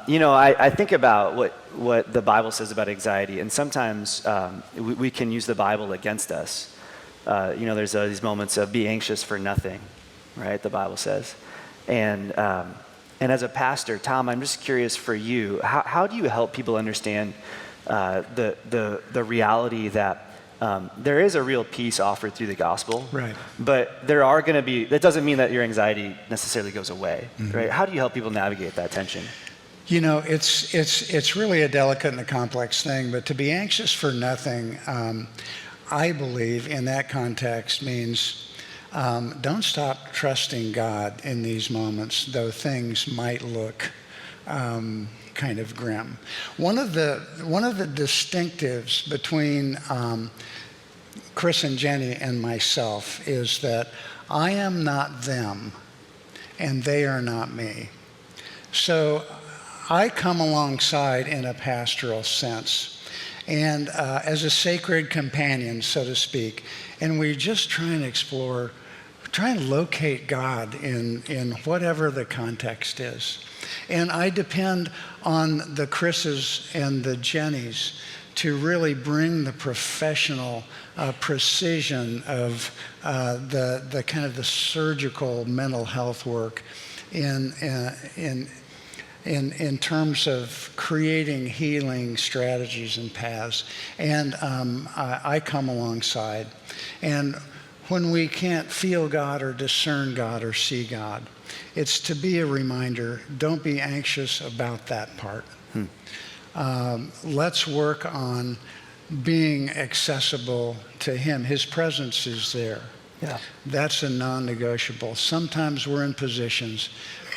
I think about what the Bible says about anxiety, and sometimes we can use the Bible against us. There's these moments of be anxious for nothing, right? The Bible says. And as a pastor, Tom, I'm just curious for you, how do you help people understand the reality that there is a real peace offered through the gospel, right? But there are going to be, that doesn't mean that your anxiety necessarily goes away, right? How do you help people navigate that tension? It's really a delicate and a complex thing, but to be anxious for nothing, I believe in that context means don't stop trusting God in these moments, though things might look kind of grim. One of the distinctives between Chris and Jenny and myself is that I am not them and they are not me. So I come alongside in a pastoral sense and as a sacred companion, so to speak, and we just try and explore, try and locate God in whatever the context is. And I depend on the Chris's and the Jenny's to really bring the professional precision of the kind of the surgical mental health work in terms of creating healing strategies and paths. And I come alongside. And when we can't feel God or discern God or see God, it's to be a reminder, don't be anxious about that part. Let's work on being accessible to Him. His presence is there. Yeah. That's a non-negotiable. Sometimes we're in positions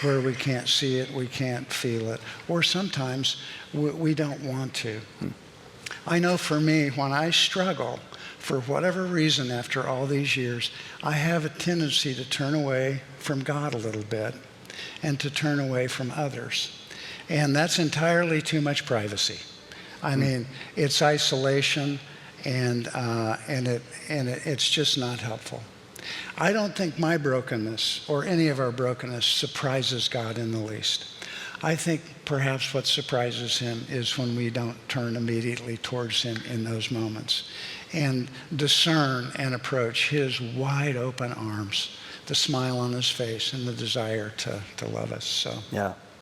where we can't see it, we can't feel it, or sometimes we don't want to. I know for me, when I struggle, for whatever reason after all these years, I have a tendency to turn away from God a little bit and to turn away from others. And that's entirely too much privacy. I mean, it's isolation and it's just not helpful. I don't think my brokenness or any of our brokenness surprises God in the least. I think perhaps what surprises Him is when we don't turn immediately towards Him in those moments and discern and approach His wide open arms, the smile on His face and the desire to love us. So yeah.